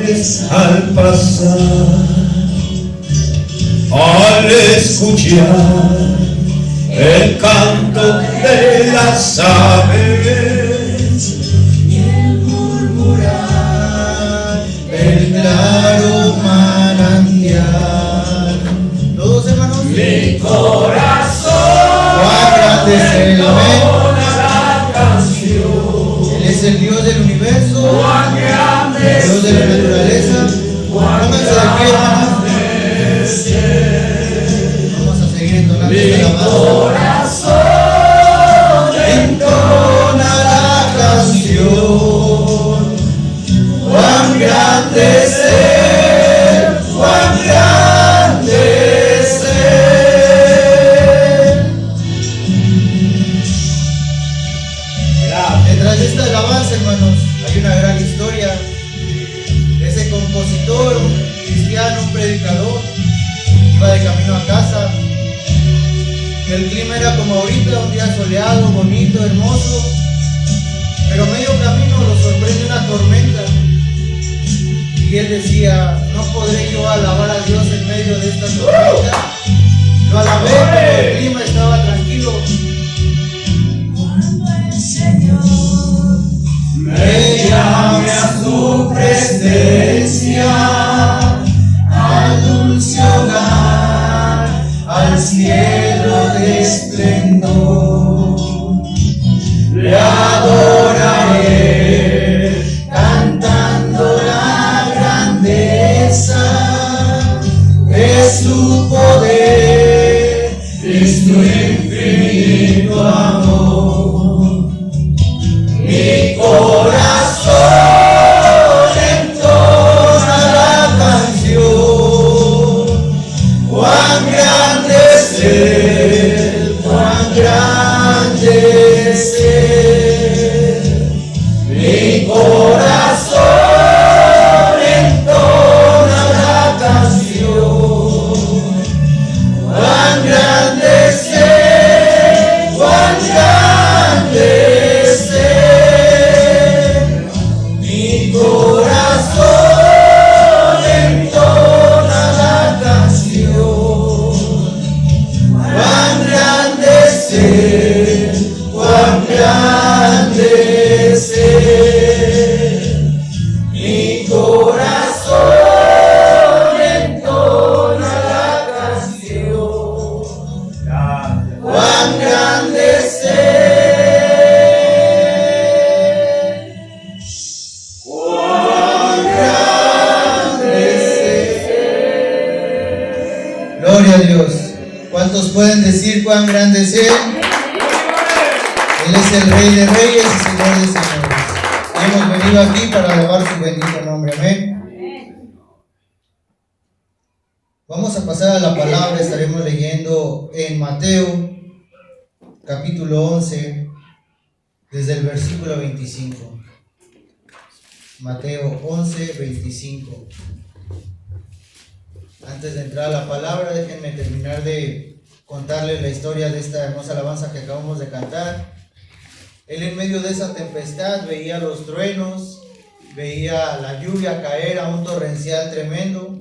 Al pasar, al escuchar el canto de las aves y el murmurar del claro manantial. Todos hermanos, mi corazón, cuán grande es el amén. la canción, Él es el Dios del universo, cuán grande el Dios de la naturaleza. Pónganse de pie, hermanos. Vamos a seguir entonando esta alabanza. Entona la canción. Cuán grande es Él, cuán grande es Él. Detrás de esta alabanza, hermanos, hay una gran historia. Ese compositor, un cristiano, un predicador, iba de camino a casa. El clima era como ahorita, un día soleado, bonito, hermoso, pero medio camino lo sorprende una tormenta. Y él decía: no podré yo alabar a Dios en medio de esta tormenta. Lo alabé, pero el clima estaba tranquilo. Cuando el Señor Me llame a su presencia, al dulce hogar, al cielo de esplendor, le adoraré, cantando la grandeza de su poder, de su infinito amor. Mi corazón entona la canción. Cuán grande es Él, cuán grande es Él. Mi corazón entona la canción. Cuán grande es Él, cuán grande es Él. Mi corazón entona la canción. Cuán grande es Él, cuán grande es Él. Mi corazón entona la canción. Cuán grande es Él. Cuán grande es Él. Gloria a Dios. ¿Cuántos pueden decir cuán grande es Él? Él es el Rey de Reyes y Señor de Señores. Hemos venido aquí para alabar su bendito nombre. Amén. Vamos a pasar a la palabra. Estaremos leyendo en Mateo, capítulo 11, desde el versículo 25. Mateo 11, 25. Antes de entrar a la palabra, déjenme terminar de contarles la historia de esta hermosa alabanza que acabamos de cantar. Él, en medio de esa tempestad, veía los truenos, veía la lluvia caer a un torrencial tremendo,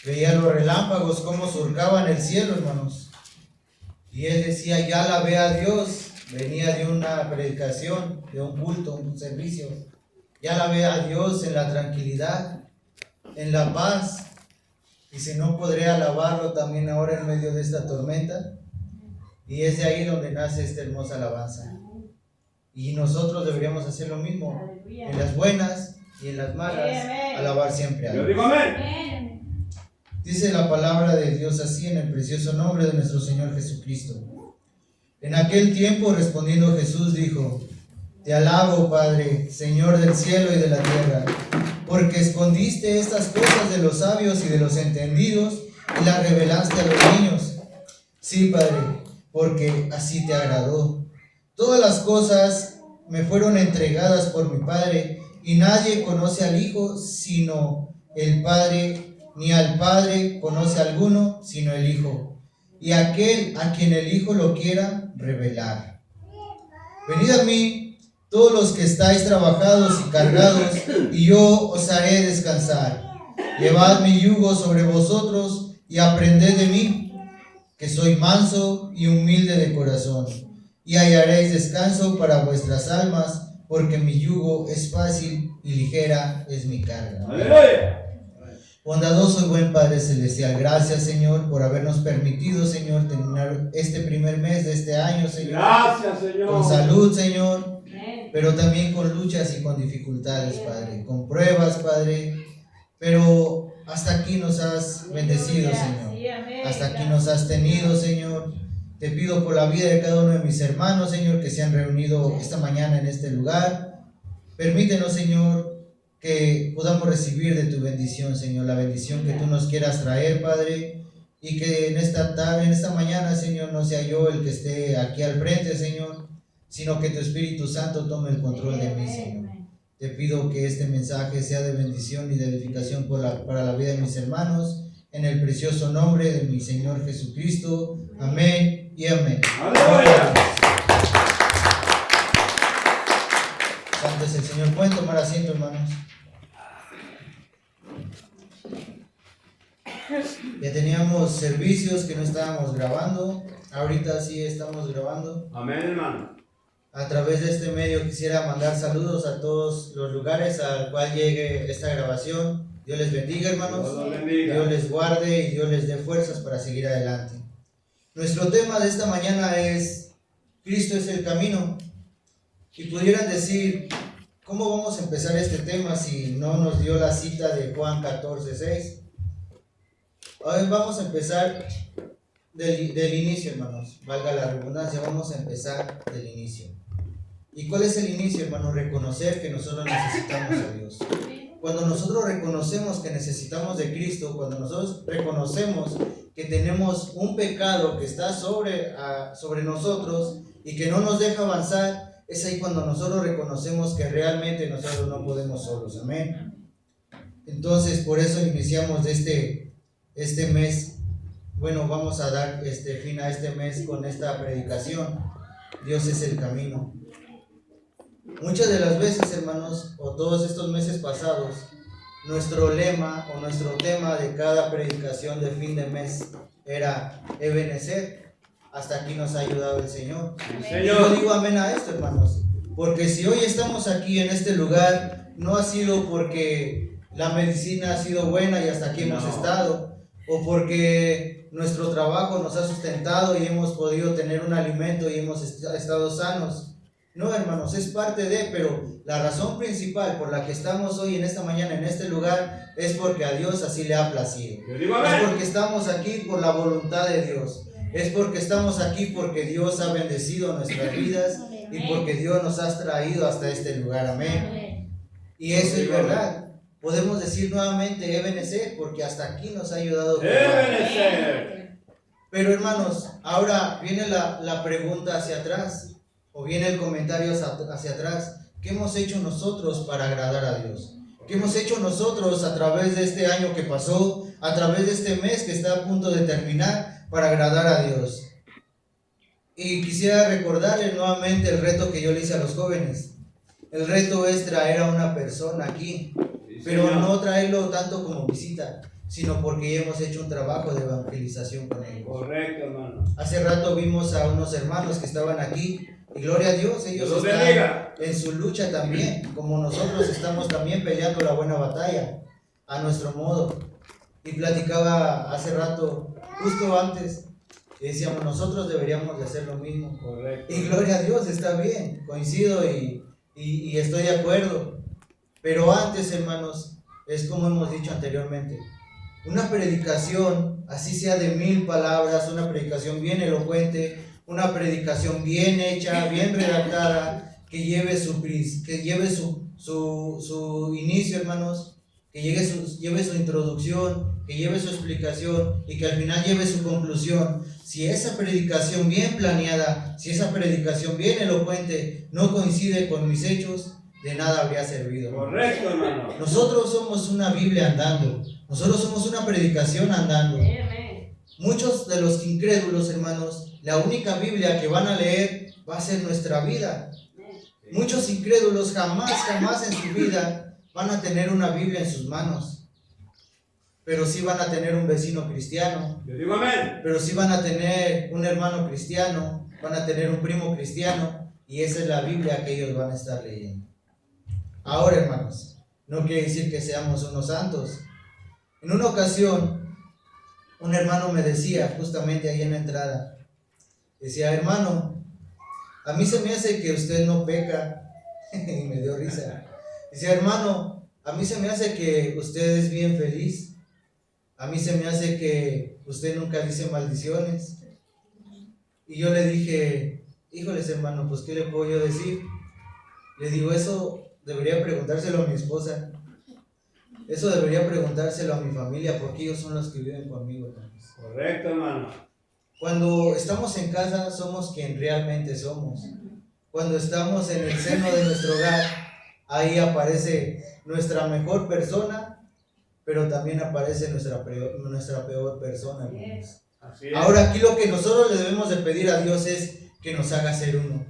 veía los relámpagos cómo surcaban el cielo, hermanos. Y él decía: ya alabé a Dios. Venía de una predicación, de un culto, un servicio. Ya alabé a Dios en la tranquilidad, en la paz. Y si no, podré alabarlo también ahora en medio de esta tormenta. Y es de ahí donde nace esta hermosa alabanza. Y nosotros deberíamos hacer lo mismo. En las buenas y en las malas, alabar siempre a Dios. Dice la palabra de Dios así, en el precioso nombre de nuestro Señor Jesucristo. En aquel tiempo, respondiendo Jesús, dijo: te alabo, Padre, Señor del cielo y de la tierra, porque escondiste estas cosas de los sabios y de los entendidos y las revelaste a los niños. Sí, Padre, porque así te agradó. Todas las cosas me fueron entregadas por mi Padre, y nadie conoce al Hijo sino el Padre, ni al Padre conoce alguno sino el Hijo, y aquel a quien el Hijo lo quiera revelar. Venid a mí, todos los que estáis trabajados y cargados, y yo os haré descansar. Llevad mi yugo sobre vosotros y aprended de mí, que soy manso y humilde de corazón, y hallaréis descanso para vuestras almas, porque mi yugo es fácil y ligera es mi carga. Aleluya. Bondadoso y buen Padre Celestial, gracias, Señor, por habernos permitido, Señor, terminar este primer mes de este año, Señor. Gracias, Señor. Con salud, Señor, pero también con luchas y con dificultades, Padre, con pruebas, Padre, pero hasta aquí nos has bendecido, Señor. Hasta aquí nos has tenido, Señor. Te pido por la vida de cada uno de mis hermanos, Señor, que se han reunido esta mañana en este lugar. Permítenos, Señor, que podamos recibir de tu bendición, Señor, la bendición que tú nos quieras traer, Padre, y que en esta tarde, en esta mañana, Señor, no sea yo el que esté aquí al frente, Señor, sino que tu Espíritu Santo tome el control de mí, Señor. Te pido que este mensaje sea de bendición y de edificación para la vida de mis hermanos, en el precioso nombre de mi Señor Jesucristo. Amén y amén. Aleluya. Santo es el Señor. ¿Pueden tomar asiento, hermanos? Ya teníamos servicios que no estábamos grabando. Ahorita sí estamos grabando. Amén, hermano. A través de este medio quisiera mandar saludos a todos los lugares al cual llegue esta grabación. Dios les bendiga, hermanos. Dios los bendiga. Dios les guarde y Dios les dé fuerzas para seguir adelante. Nuestro tema de esta mañana es Cristo es el camino. Y pudieran decir, ¿cómo vamos a empezar este tema si no nos dio la cita de Juan 14:6? Hoy vamos a empezar del inicio, hermanos. Valga la redundancia, vamos a empezar del inicio. ¿Y cuál es el inicio, hermano? Reconocer que nosotros necesitamos a Dios. Cuando nosotros reconocemos que necesitamos de Cristo, cuando nosotros reconocemos que tenemos un pecado que está sobre nosotros y que no nos deja avanzar, es ahí cuando nosotros reconocemos que realmente nosotros no podemos solos. Amén. Entonces, por eso iniciamos este mes. Bueno, vamos a dar fin a este mes con esta predicación. Dios es el camino. Muchas de las veces, hermanos, o todos estos meses pasados, nuestro lema o nuestro tema de cada predicación de fin de mes era Ebenezer. Hasta aquí nos ha ayudado el Señor. Señor. Y yo digo amén a esto, hermanos, porque si hoy estamos aquí en este lugar, no ha sido porque la medicina ha sido buena y hasta aquí hemos estado, o porque nuestro trabajo nos ha sustentado y hemos podido tener un alimento y hemos estado sanos. No, hermanos, es parte de, pero la razón principal por la que estamos hoy en esta mañana en este lugar es porque a Dios así le ha placido. Yo digo amén. Es porque estamos aquí por la voluntad de Dios. Es porque estamos aquí porque Dios ha bendecido nuestras vidas y porque Dios nos ha traído hasta este lugar. Amén. Y eso es verdad. Podemos decir nuevamente Ebenezer porque hasta aquí nos ha ayudado. Ebenezer. Pero hermanos, ahora viene la pregunta hacia atrás. O viene el comentario hacia atrás. ¿Qué hemos hecho nosotros para agradar a Dios? ¿Qué hemos hecho nosotros a través de este año que pasó? A través de este mes que está a punto de terminar para agradar a Dios. Y quisiera recordarles nuevamente el reto que yo le hice a los jóvenes. El reto es traer a una persona aquí. Sí, Pero Señor. no traerlo tanto como visita, sino porque ya hemos hecho un trabajo de evangelización con ellos. Correcto, hermano. Hace rato vimos a unos hermanos que estaban aquí y gloria a Dios, ellos Dios los están bendiga. en su lucha también, como nosotros estamos también peleando la buena batalla a nuestro modo. Y platicaba hace rato, justo antes, y decíamos nosotros deberíamos de hacer lo mismo. Correcto. Y gloria a Dios, está bien, coincido y estoy de acuerdo. Pero antes, hermanos, es como hemos dicho anteriormente, una predicación, así sea de 1000 palabras, una predicación bien elocuente, una predicación bien hecha, bien redactada, que lleve su inicio, hermanos, que lleve su introducción, que lleve su explicación y que al final lleve su conclusión. Si esa predicación bien planeada, si esa predicación bien elocuente no coincide con mis hechos, de nada habría servido. Correcto, hermano. Nosotros somos una Biblia andando, nosotros somos una predicación andando. Muchos de los incrédulos, hermanos, la única Biblia que van a leer va a ser nuestra vida. Muchos incrédulos jamás en su vida van a tener una Biblia en sus manos. Pero sí van a tener un vecino cristiano. Yo digo amén. Pero sí van a tener un hermano cristiano. Van a tener un primo cristiano. Y esa es la Biblia que ellos van a estar leyendo. Ahora, hermanos, no quiere decir que seamos unos santos. En una ocasión, un hermano me decía, justamente ahí en la entrada, decía, hermano, a mí se me hace que usted no peca. Y me dio risa. Decía, hermano, a mí se me hace que usted es bien feliz. A mí se me hace que usted nunca dice maldiciones. Y yo le dije, híjoles, hermano, pues ¿qué le puedo yo decir? Le digo, eso debería preguntárselo a mi esposa. Eso debería preguntárselo a mi familia, porque ellos son los que viven conmigo, hermanos. Correcto, hermano. Cuando estamos en casa, somos quien realmente somos. Cuando estamos en el seno de nuestro hogar, ahí aparece nuestra mejor persona, pero también aparece nuestra peor persona, hermanos. Así es. Ahora aquí lo que nosotros le debemos de pedir a Dios es que nos haga ser uno.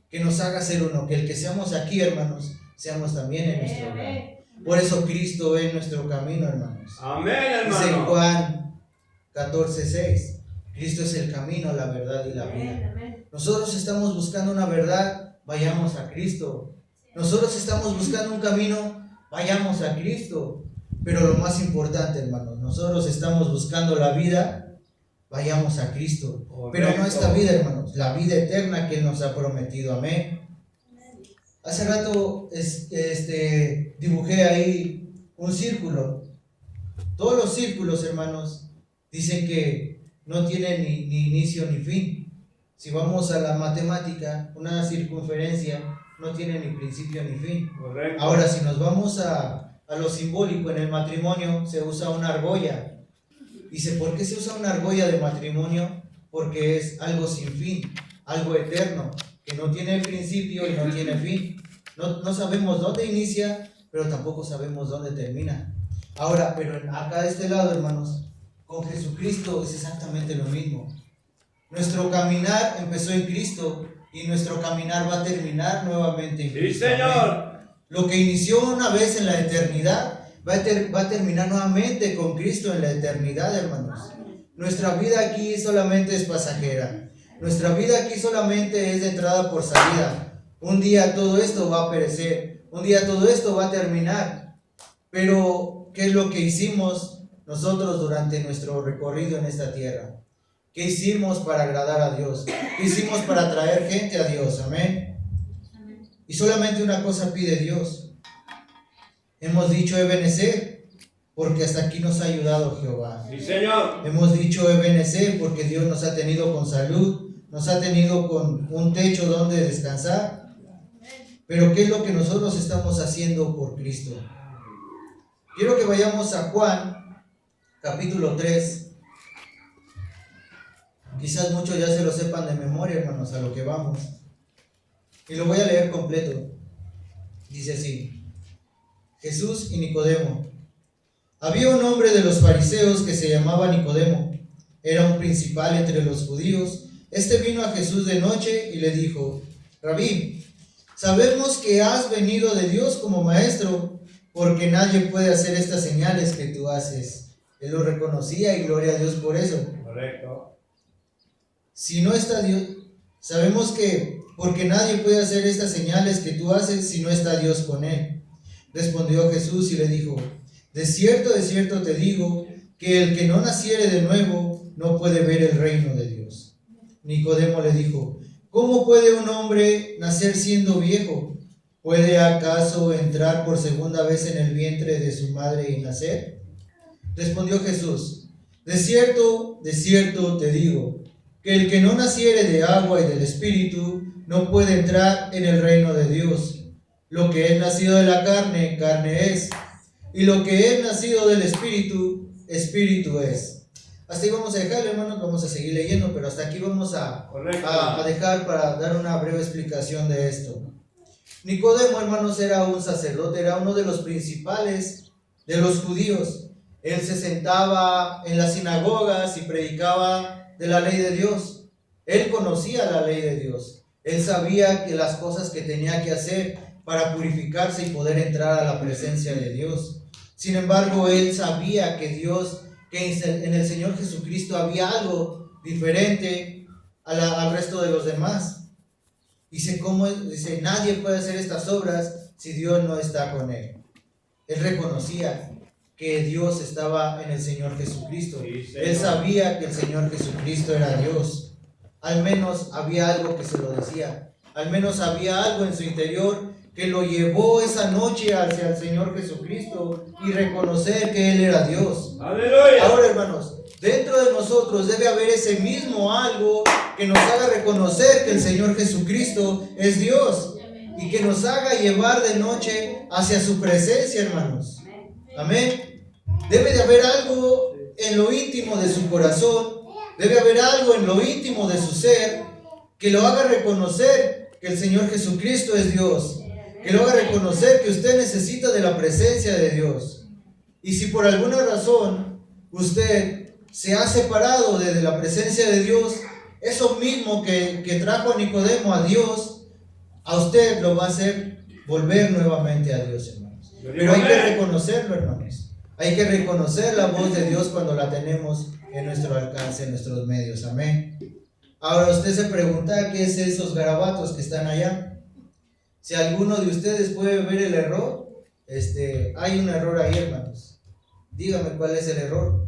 Que nos haga ser uno. Que el que seamos aquí, hermanos, seamos también en nuestro hogar. Por eso Cristo es nuestro camino, hermanos. Amén, Dice hermano. Juan 14:6. Cristo es el camino, la verdad y la vida. Nosotros estamos buscando una verdad, vayamos a Cristo. Nosotros estamos buscando un camino, vayamos a Cristo. Pero lo más importante, hermanos, nosotros estamos buscando la vida, vayamos a Cristo. Correcto. Pero no esta vida, hermanos, la vida eterna que Él nos ha prometido. Amén. Hace rato dibujé ahí un círculo. Todos los círculos, hermanos, dicen que no tienen ni inicio ni fin. Si vamos a la matemática, una circunferencia no tiene ni principio ni fin. Correcto. Ahora, si nos vamos a lo simbólico, en el matrimonio se usa una argolla. Dice, ¿por qué se usa una argolla de matrimonio? Porque es algo sin fin, algo eterno, que no tiene principio y no tiene fin. No sabemos dónde inicia, pero tampoco sabemos dónde termina. Ahora, pero acá de este lado, hermanos, con Jesucristo es exactamente lo mismo. Nuestro caminar empezó en Cristo y nuestro caminar va a terminar nuevamente en Sí, Cristo. Señor. Amén. Lo que inició una vez en la eternidad va a terminar nuevamente con Cristo en la eternidad, hermanos. Nuestra vida aquí solamente es pasajera. Nuestra vida aquí solamente es de entrada por salida. Un día todo esto va a perecer. Un día todo esto va a terminar. Pero, ¿qué es lo que hicimos nosotros durante nuestro recorrido en esta tierra? ¿Qué hicimos para agradar a Dios? ¿Qué hicimos para traer gente a Dios? Amén. Y solamente una cosa pide Dios. Hemos dicho Ebenezer, porque hasta aquí nos ha ayudado Jehová. Sí, Señor. Hemos dicho Ebenezer, porque Dios nos ha tenido con salud, nos ha tenido con un techo donde descansar. Pero ¿qué es lo que nosotros estamos haciendo por Cristo? Quiero que vayamos a Juan, capítulo 3. Quizás muchos ya se lo sepan de memoria, hermanos, a lo que vamos. Y lo voy a leer completo. Dice así: Jesús y Nicodemo. Había un hombre de los fariseos que se llamaba Nicodemo. Era un principal entre los judíos. Este vino a Jesús de noche y le dijo: Rabí, sabemos que has venido de Dios como maestro, porque nadie puede hacer estas señales que tú haces. Él lo reconocía y gloria a Dios por eso. Correcto. Si no está Dios, sabemos que porque nadie puede hacer estas señales que tú haces si no está Dios con él. Respondió Jesús y le dijo: de cierto te digo, que el que no naciere de nuevo no puede ver el reino de Dios. Nicodemo le dijo: ¿cómo puede un hombre nacer siendo viejo? ¿Puede acaso entrar por segunda vez en el vientre de su madre y nacer? Respondió Jesús: de cierto te digo, que el que no naciere de agua y del Espíritu no puede entrar en el reino de Dios. Lo que es nacido de la carne, carne es, y lo que es nacido del Espíritu, Espíritu es. Hasta ahí vamos a dejar, hermanos, vamos a seguir leyendo, pero hasta aquí vamos a dejar para dar una breve explicación de esto. Nicodemo, hermanos, era un sacerdote, era uno de los principales de los judíos. Él se sentaba en las sinagogas y predicaba de la ley de Dios. Él conocía la ley de Dios. Él sabía que las cosas que tenía que hacer para purificarse y poder entrar a la presencia de Dios. Sin embargo, él sabía que en el Señor Jesucristo había algo diferente al resto de los demás. Dice, nadie puede hacer estas obras si Dios no está con él. Él reconocía que Dios estaba en el Señor Jesucristo. Sí, Señor. Él sabía que el Señor Jesucristo era Dios. Al menos había algo que se lo decía. Al menos había algo en su interior que lo llevó esa noche hacia el Señor Jesucristo y reconocer que Él era Dios. ¡Aleluya! Ahora, hermanos, dentro de nosotros debe haber ese mismo algo que nos haga reconocer que el Señor Jesucristo es Dios y que nos haga llevar de noche hacia su presencia, hermanos. Amén. Debe de haber algo en lo íntimo de su corazón, debe haber algo en lo íntimo de su ser que lo haga reconocer que el Señor Jesucristo es Dios, que lo haga reconocer que usted necesita de la presencia de Dios. Y si por alguna razón usted se ha separado de la presencia de Dios, eso mismo que trajo a Nicodemo a Dios, a usted lo va a hacer volver nuevamente a Dios, hermanos. Pero hay que reconocerlo, hermanos. Hay que reconocer la voz de Dios cuando la tenemos en nuestro alcance, en nuestros medios. Amén. Ahora usted se pregunta qué es esos garabatos que están allá. Si alguno de ustedes puede ver el error, hay un error ahí, hermanos. Dígame cuál es el error.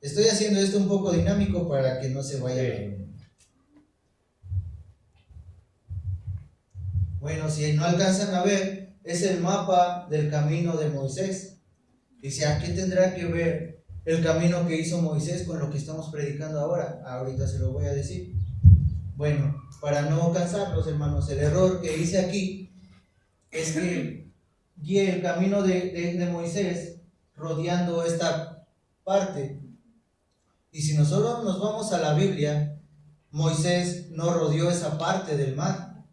Estoy haciendo esto un poco dinámico para que no se vaya. Bueno, si no alcanzan a ver, es el mapa del camino de Moisés. Dice, ¿a qué tendrá que ver el camino que hizo Moisés con lo que estamos predicando ahora? Ahorita se lo voy a decir. Bueno, para no cansarlos, hermanos, el error que hice aquí es que guié el camino de Moisés rodeando esta parte. Y si nosotros nos vamos a la Biblia, Moisés no rodeó esa parte del mar.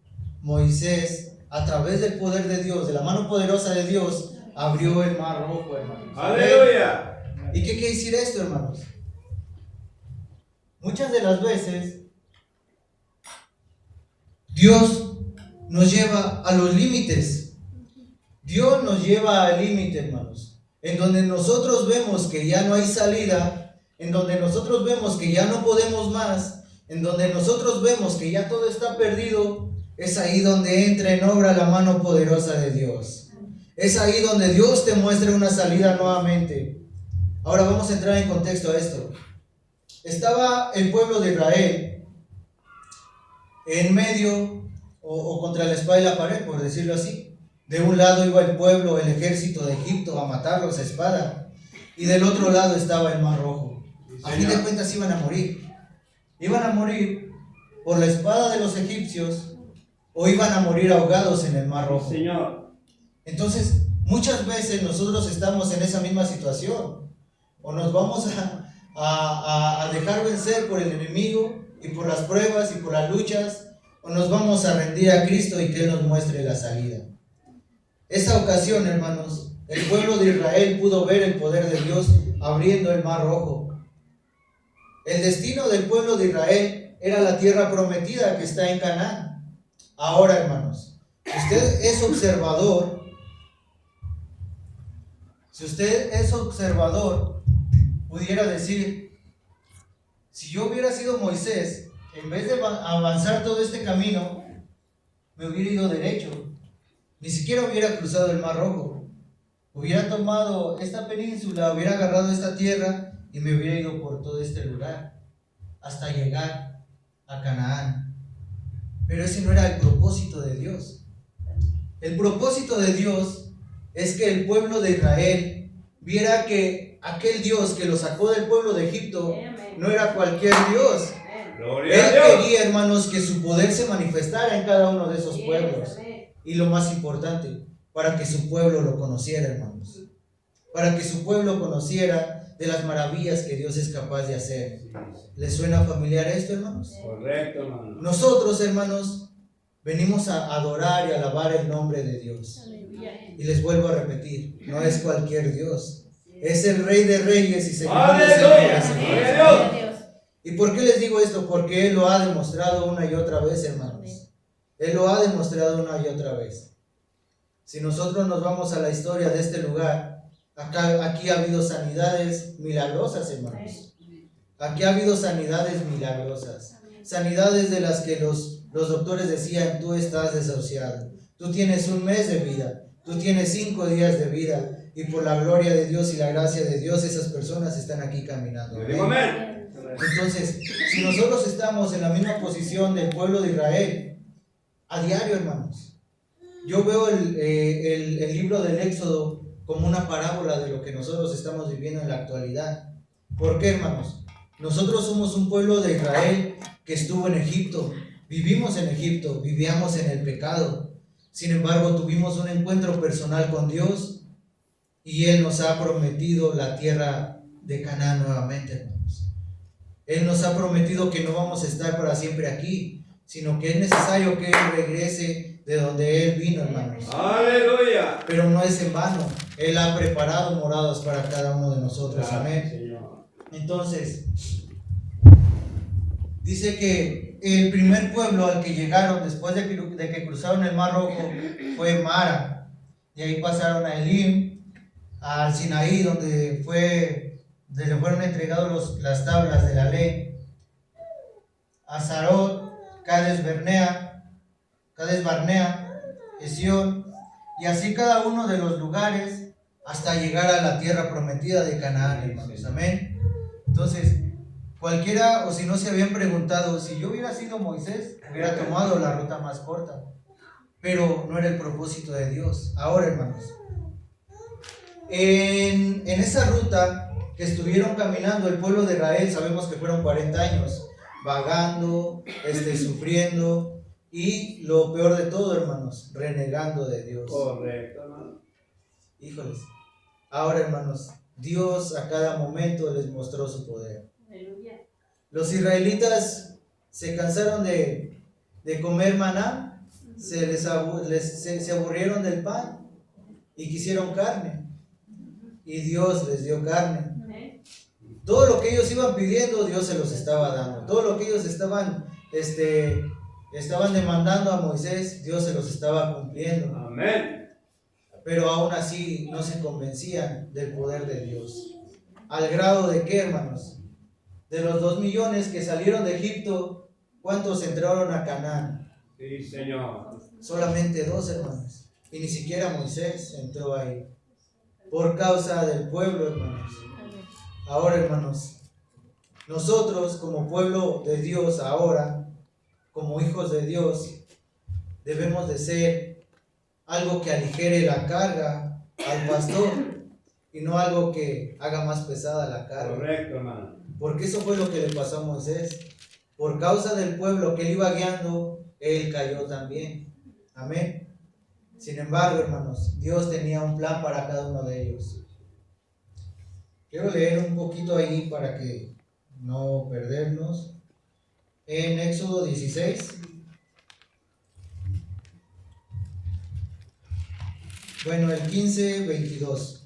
Moisés, a través del poder de Dios, de la mano poderosa de Dios, abrió el mar rojo, hermanos. ¡Aleluya! ¿Y qué quiere decir esto, hermanos? Muchas de las veces Dios nos lleva a los límites. Dios nos lleva al límite, hermanos, en donde nosotros vemos que ya no hay salida, en donde nosotros vemos que ya no podemos más, en donde nosotros vemos que ya todo está perdido. Es ahí donde entra en obra la mano poderosa de Dios. Es ahí donde Dios te muestra una salida nuevamente. Ahora vamos a entrar en contexto a esto. Estaba el pueblo de Israel en medio o contra la espada y la pared, por decirlo así. De un lado iba el pueblo, el ejército de Egipto a matarlos a espada, y del otro lado estaba el mar rojo. A fin de cuentas iban a morir. Iban a morir por la espada de los egipcios o iban a morir ahogados en el mar rojo. Señor. Entonces, muchas veces nosotros estamos en esa misma situación. O nos vamos a dejar vencer por el enemigo y por las pruebas y por las luchas, o nos vamos a rendir a Cristo y que Él nos muestre la salida. Esa ocasión, hermanos, el pueblo de Israel pudo ver el poder de Dios abriendo el mar rojo. El destino del pueblo de Israel era la tierra prometida que está en Canaán. Ahora, hermanos, si usted es observador, pudiera decir, si yo hubiera sido Moisés, en vez de avanzar todo este camino, me hubiera ido derecho, ni siquiera hubiera cruzado el mar rojo, hubiera tomado esta península, hubiera agarrado esta tierra y me hubiera ido por todo este lugar hasta llegar a Canaán. Pero ese no era el propósito de Dios. El propósito de Dios es que el pueblo de Israel viera que aquel Dios que lo sacó del pueblo de Egipto no era cualquier Dios. Él quería, hermanos, que su poder se manifestara en cada uno de esos pueblos. Y lo más importante, para que su pueblo lo conociera, hermanos. Para que su pueblo conociera de las maravillas que Dios es capaz de hacer. ¿Les suena familiar esto, hermanos? Correcto, hermano. Nosotros, hermanos, venimos a adorar y alabar el nombre de Dios. Y les vuelvo a repetir, no es cualquier Dios. Es el Rey de Reyes y Señor de Señores. ¿Y por qué les digo esto? Porque Él lo ha demostrado una y otra vez, hermanos. Él lo ha demostrado una y otra vez. Si nosotros nos vamos a la historia de este lugar, aquí ha habido sanidades milagrosas, hermanos. Aquí ha habido sanidades milagrosas. Sanidades de las que los doctores decían: tú estás desahuciado, tú tienes 1 mes de vida, tú tienes 5 días de vida, y por la gloria de Dios y la gracia de Dios esas personas están aquí caminando. Amén. Entonces, si nosotros estamos en la misma posición del pueblo de Israel, a diario, hermanos, yo veo el libro del Éxodo como una parábola de lo que nosotros estamos viviendo en la actualidad. ¿Por qué, hermanos? Nosotros somos un pueblo de Israel que estuvo en Egipto, vivimos en Egipto, vivíamos en el pecado. Sin embargo, tuvimos un encuentro personal con Dios y Él nos ha prometido la tierra de Canaán nuevamente, hermanos. Él nos ha prometido que no vamos a estar para siempre aquí, sino que es necesario que Él regrese de donde Él vino, hermanos. Aleluya. Pero no es en vano. Él ha preparado moradas para cada uno de nosotros. Amén. Señor. Entonces, dice que el primer pueblo al que llegaron después de que cruzaron el Mar Rojo fue Mara. Y ahí pasaron a Elim, al Sinaí, donde le fueron entregados las tablas de la ley, a Sarot, Cades Barnea, Esión, y así cada uno de los lugares hasta llegar a la tierra prometida de Canaán, hermanos. Amén. Entonces, cualquiera, o si no se habían preguntado, si yo hubiera sido Moisés, hubiera tomado la ruta más corta, pero no era el propósito de Dios. Ahora, hermanos, en esa ruta que estuvieron caminando el pueblo de Israel, sabemos que fueron 40 años vagando, sufriendo, y lo peor de todo, hermanos, renegando de Dios. Correcto, hermano. Híjoles. Ahora, hermanos, Dios a cada momento les mostró su poder. Aleluya. Los israelitas se cansaron de comer maná, se aburrieron del pan y quisieron carne. Y Dios les dio carne. Todo lo que ellos iban pidiendo, Dios se los estaba dando. Todo lo que ellos estaban demandando a Moisés, Dios se los estaba cumpliendo. Amén. Pero aún así no se convencían del poder de Dios. Al grado de que, hermanos, de los 2 millones que salieron de Egipto, ¿cuántos entraron a Canaán? Sí, Señor. Solamente 2, hermanos. Y ni siquiera Moisés entró ahí. Por causa del pueblo, hermanos. Ahora, hermanos, nosotros como pueblo de Dios ahora, como hijos de Dios, debemos de ser algo que aligere la carga al pastor y no algo que haga más pesada la carga. Correcto, hermano. Porque eso fue lo que le pasó a Moisés. Por causa del pueblo que él iba guiando, él cayó también. Amén. Sin embargo, hermanos, Dios tenía un plan para cada uno de ellos. Quiero leer un poquito ahí para que no perdernos. En Éxodo 16. Bueno, el 15-22.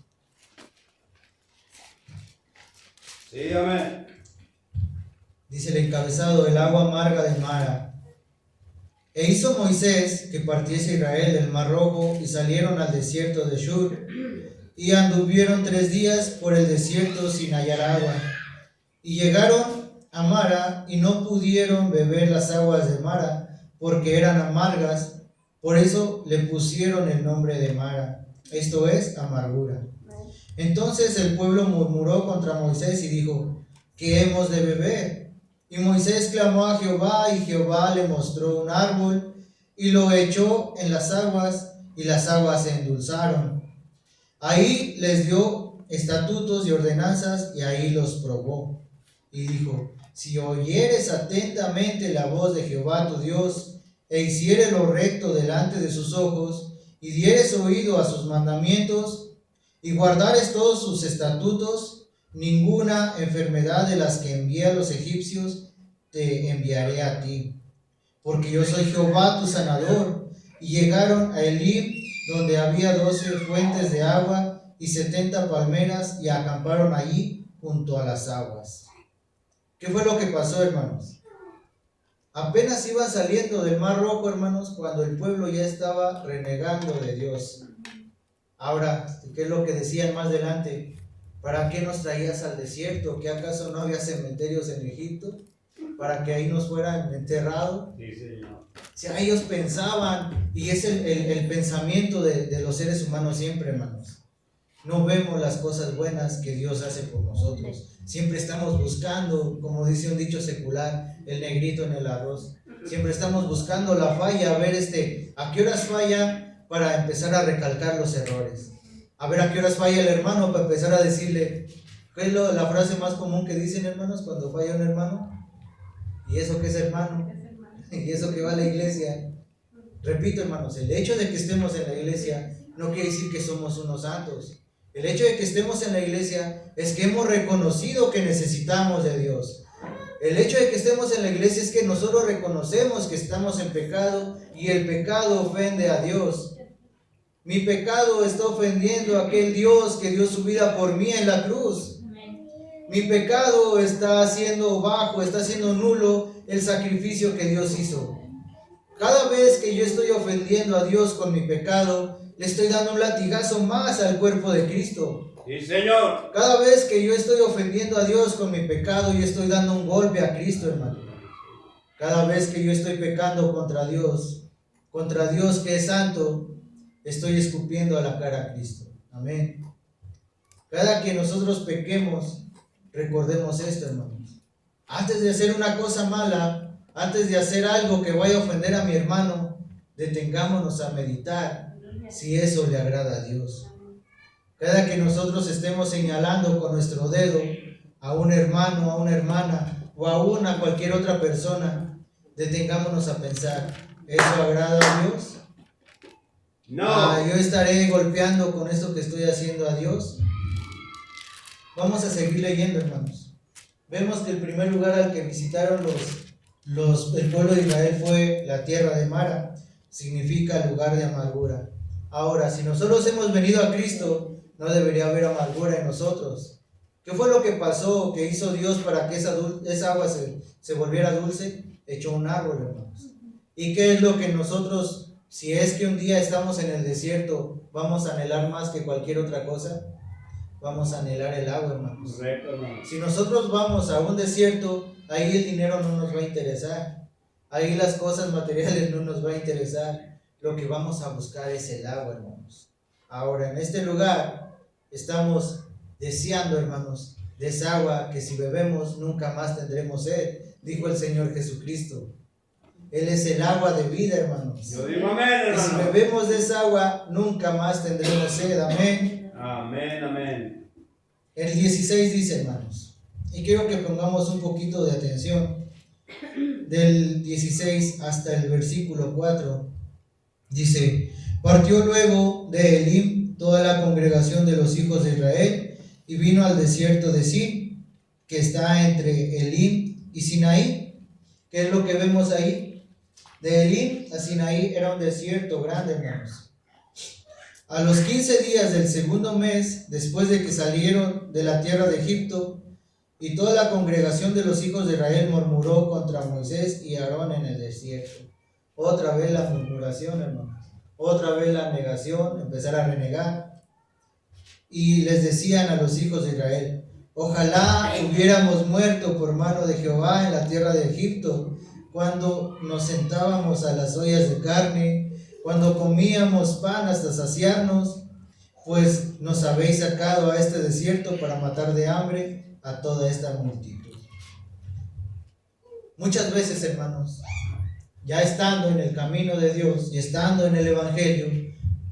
Sí, amén. Dice el encabezado: el agua amarga de Mara. E hizo Moisés que partiese Israel del Mar Rojo, y salieron al desierto de Shur, y anduvieron 3 días por el desierto sin hallar agua. Y llegaron a Mara, y no pudieron beber las aguas de Mara, porque eran amargas. Por eso le pusieron el nombre de Mara, esto es, amargura. Entonces el pueblo murmuró contra Moisés y dijo: ¿qué hemos de beber? Y Moisés clamó a Jehová, y Jehová le mostró un árbol, y lo echó en las aguas, y las aguas se endulzaron. Ahí les dio estatutos y ordenanzas, y ahí los probó. Y dijo: si oyeres atentamente la voz de Jehová tu Dios, e hicieres lo recto delante de sus ojos, y dieres oído a sus mandamientos, y guardares todos sus estatutos, ninguna enfermedad de las que envié a los egipcios te enviaré a ti, porque yo soy Jehová tu sanador. Y llegaron a Elim, donde había 12 fuentes de agua, y 70 palmeras, y acamparon allí junto a las aguas. ¿Qué fue lo que pasó, hermanos? Apenas iban saliendo del Mar Rojo, hermanos, cuando el pueblo ya estaba renegando de Dios. Ahora, ¿qué es lo que decían más adelante? ¿Para qué nos traías al desierto? ¿Que acaso no había cementerios en Egipto? ¿Para que ahí nos fueran enterrados? Sí, Señor. Si ellos pensaban, y es el pensamiento de los seres humanos siempre, hermanos. No vemos las cosas buenas que Dios hace por nosotros. Siempre estamos buscando, como dice un dicho secular, el negrito en el arroz. Siempre estamos buscando la falla, a ver a qué horas falla para empezar a recalcar los errores. A ver a qué horas falla el hermano para empezar a decirle, ¿qué es la frase más común que dicen, hermanos, cuando falla un hermano? ¿Y eso qué es, hermano? ¿Y eso que va a la iglesia? Repito, hermanos, el hecho de que estemos en la iglesia no quiere decir que somos unos santos. El hecho de que estemos en la iglesia es que hemos reconocido que necesitamos de Dios. El hecho de que estemos en la iglesia es que nosotros reconocemos que estamos en pecado y el pecado ofende a Dios. Mi pecado está ofendiendo a aquel Dios que dio su vida por mí en la cruz. Mi pecado está haciendo bajo, está haciendo nulo el sacrificio que Dios hizo. Cada vez que yo estoy ofendiendo a Dios con mi pecado, le estoy dando un latigazo más al cuerpo de Cristo. Sí, Señor. Cada vez que yo estoy ofendiendo a Dios con mi pecado, yo estoy dando un golpe a Cristo, hermano. Cada vez que yo estoy pecando contra Dios que es santo, estoy escupiendo a la cara a Cristo. Amén. Cada que nosotros pequemos, recordemos esto, hermanos. Antes de hacer una cosa mala, antes de hacer algo que vaya a ofender a mi hermano, detengámonos a meditar si eso le agrada a Dios. Cada que nosotros estemos señalando con nuestro dedo a un hermano, a una hermana o aún a cualquier otra persona, detengámonos a pensar, ¿eso agrada a Dios? No. ¿Yo estaré golpeando con esto que estoy haciendo a Dios? Vamos a seguir leyendo, hermanos. Vemos que el primer lugar al que visitaron el pueblo de Israel fue la tierra de Mara, significa lugar de amargura. Ahora, si nosotros hemos venido a Cristo, no debería haber amargura en nosotros. ¿Qué fue lo que pasó, que hizo Dios para que esa agua se volviera dulce? Echó un árbol, hermanos. ¿Y qué es lo que nosotros, si es que un día estamos en el desierto, vamos a anhelar más que cualquier otra cosa? Vamos a anhelar el agua, hermanos. Correcto, hermano. Si nosotros vamos a un desierto, ahí el dinero no nos va a interesar. Ahí las cosas materiales no nos va a interesar. Lo que vamos a buscar es el agua, hermanos. Ahora, en este lugar estamos deseando, hermanos, de esa agua que si bebemos nunca más tendremos sed, dijo el Señor Jesucristo. Él es el agua de vida, hermanos. Yo digo amén, Y si hermano. bebemos de esa agua, nunca más tendremos sed. Amén. Amén, amén. El 16 dice, hermanos, y quiero que pongamos un poquito de atención, del 16 hasta el versículo 4, dice, partió luego de Elim toda la congregación de los hijos de Israel y vino al desierto de Sin, que está entre Elim y Sinaí. ¿Qué es lo que vemos ahí? De Elim a Sinaí era un desierto grande, hermanos. A los 15 días del segundo mes, después de que salieron de la tierra de Egipto, y toda la congregación de los hijos de Israel murmuró contra Moisés y Aarón en el desierto. Otra vez la murmuración, hermanos. Otra vez la negación, empezar a renegar. Y les decían a los hijos de Israel, ojalá hubiéramos muerto por mano de Jehová en la tierra de Egipto, cuando nos sentábamos a las ollas de carne, cuando comíamos pan hasta saciarnos, pues nos habéis sacado a este desierto para matar de hambre a toda esta multitud. Muchas veces, hermanos, ya estando en el camino de Dios, y estando en el Evangelio,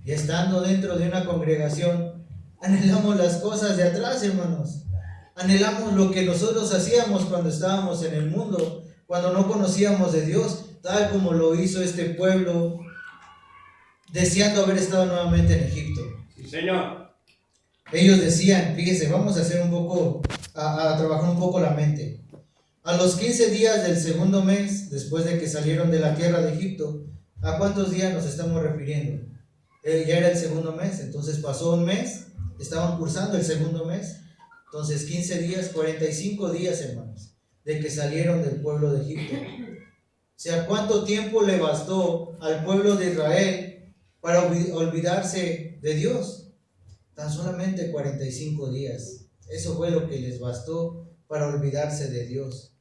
y estando dentro de una congregación, anhelamos las cosas de atrás, hermanos. Anhelamos lo que nosotros hacíamos cuando estábamos en el mundo, cuando no conocíamos de Dios, tal como lo hizo este pueblo, deseando haber estado nuevamente en Egipto. Sí, Señor. Ellos decían, fíjese, vamos a hacer un poco, a trabajar un poco la mente. A los 15 días del segundo mes, después de que salieron de la tierra de Egipto, ¿a cuántos días nos estamos refiriendo? Ya era el segundo mes, entonces pasó un mes, estaban cursando el segundo mes, entonces 15 días, 45 días, hermanos. de que salieron del pueblo de Egipto. O sea, ¿cuánto tiempo le bastó al pueblo de Israel para olvidarse de Dios? Tan solamente 45 días. Eso fue lo que les bastó para olvidarse de Dios.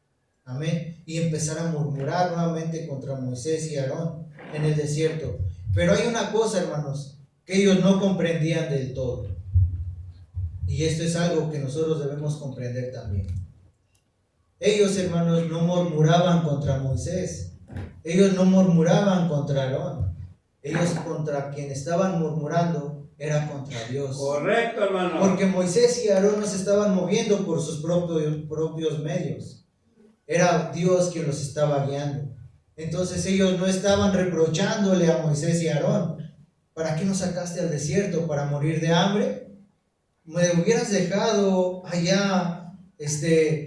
Amén. Y empezar a murmurar nuevamente contra Moisés y Aarón en el desierto. Pero hay una cosa, hermanos, que ellos no comprendían del todo. Y esto es algo que nosotros debemos comprender también. Ellos, hermanos, no murmuraban contra Moisés. Ellos no murmuraban contra Aarón. Ellos contra quien estaban murmurando era contra Dios. Correcto, hermano. Porque Moisés y Aarón no se estaban moviendo por sus propios medios. Era Dios quien los estaba guiando. Entonces ellos no estaban reprochándole a Moisés y a Aarón: ¿para qué nos sacaste al desierto? ¿Para morir de hambre? Me hubieras dejado allá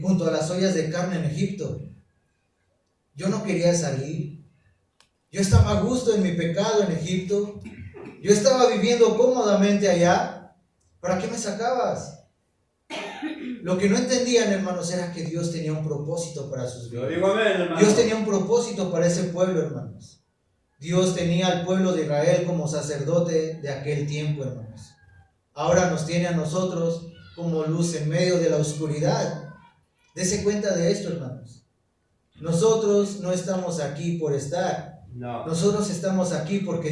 junto a las ollas de carne en Egipto. Yo no quería salir. Yo estaba a gusto en mi pecado en Egipto. Yo estaba viviendo cómodamente allá. ¿Para qué me sacabas? Lo que no entendían, hermanos, era que Dios tenía un propósito para sus Yo vidas. digo amén, hermano. Dios tenía un propósito para ese pueblo, hermanos. Dios tenía al pueblo de Israel como sacerdote de aquel tiempo, hermanos. Ahora nos tiene a nosotros como luz en medio de la oscuridad. Dese cuenta de esto, hermanos. Nosotros no estamos aquí por estar. No. Nosotros estamos aquí porque